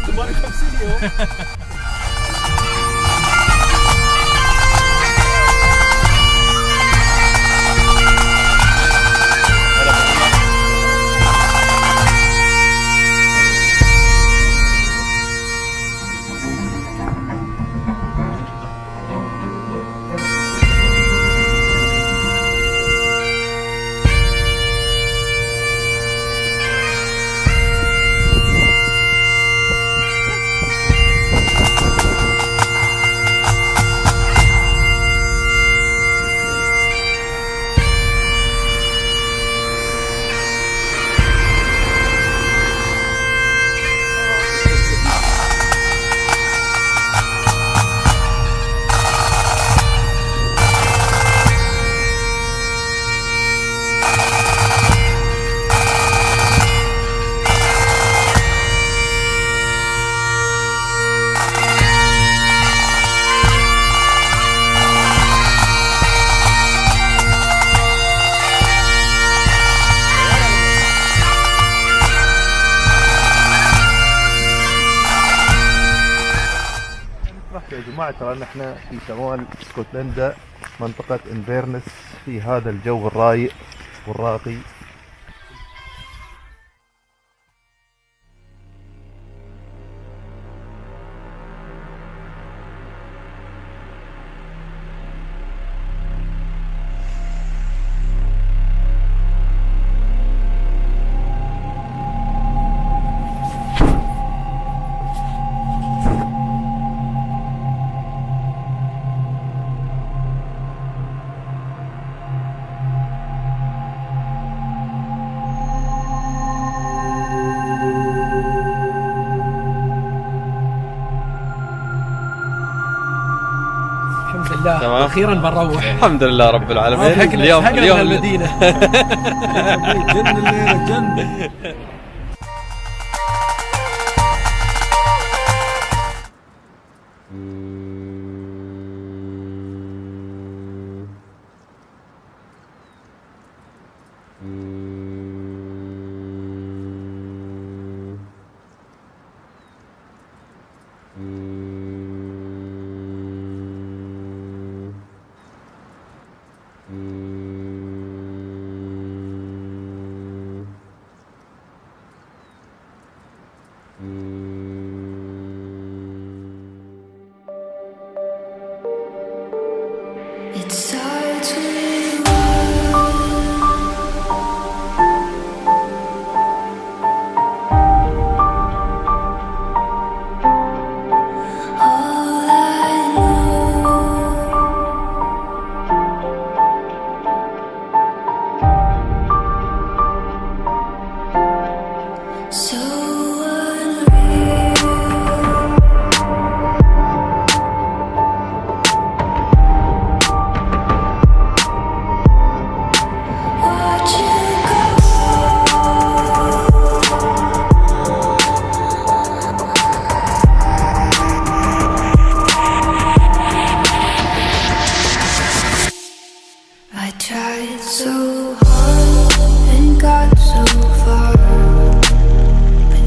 تبغى 50 يوم. يا جماعة ترى نحن في شمال اسكتلندا، منطقة انفيرنس، في هذا الجو الرايق والراقي. تمام. اخيرا بنروح الحمد لله رب العالمين. اليوم المدينه. جن الليله جن. It starts with all I know. So unreal. I tried so hard and got so far, but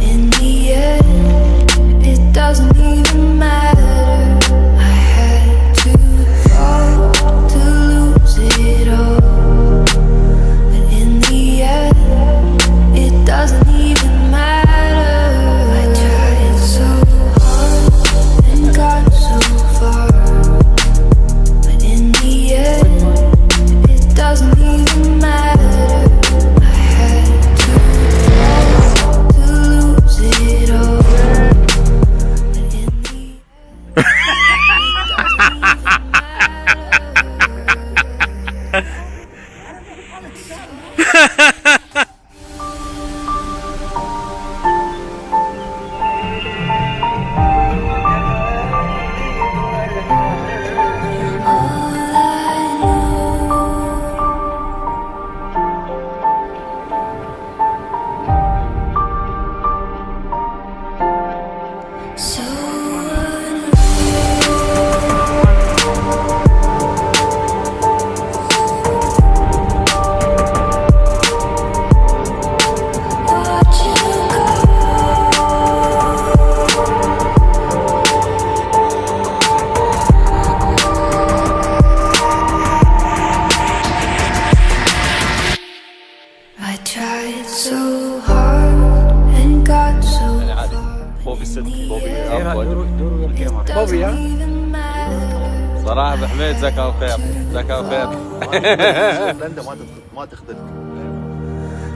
بوبي ست بوبي إيه، أفضل. دوروا الكاميرا. doesn't even matter. صراحة أبو حميد جزاك الله خير جزاك الله خير. اسكتلندا ما تخذلك.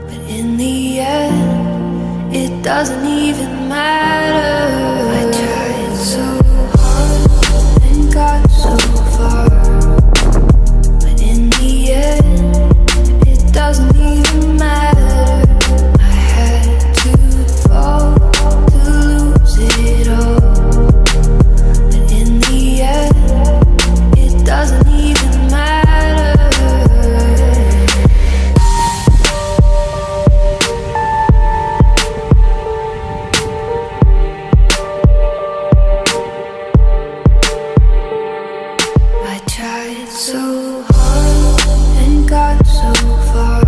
But in the end, it doesn't even matter. I tried so hard and got so far. But in the end, it doesn't even matter. I had to fall to lose it all. But in the end, it doesn't even matter. I tried so hard and got so far,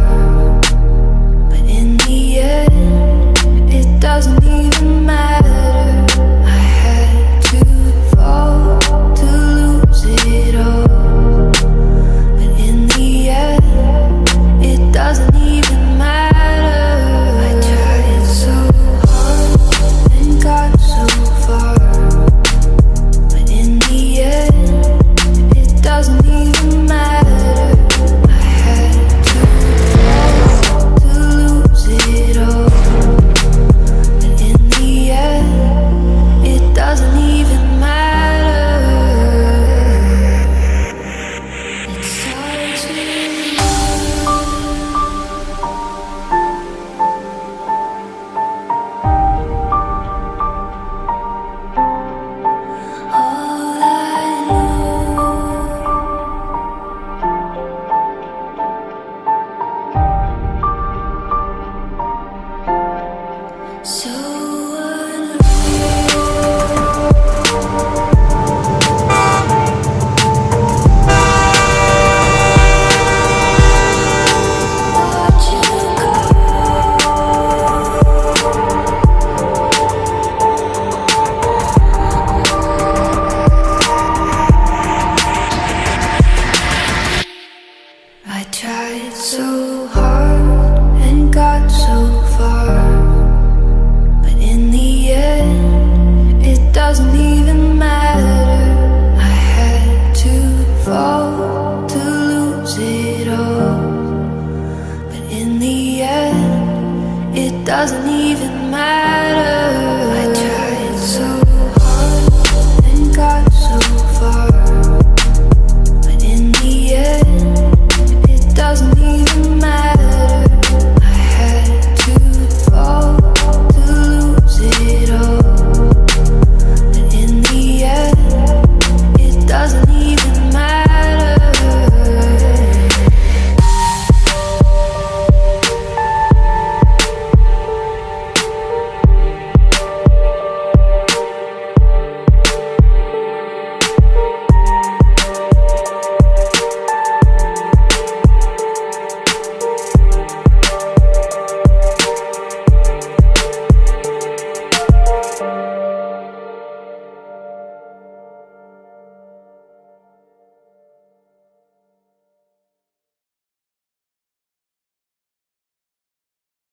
but in the end, it doesn't even matter. I had to fall to lose it all, but in the end, it doesn't even matter. I tried so hard and got so far, but in the end, it doesn't even matter. I had to fall to lose it all, but in the end, it doesn't even matter. It's hard to all I know. So watch you I tried so hard and got so far, but in the end, it doesn't even matter. I had to fall to lose it all, but in the end, it doesn't even matter.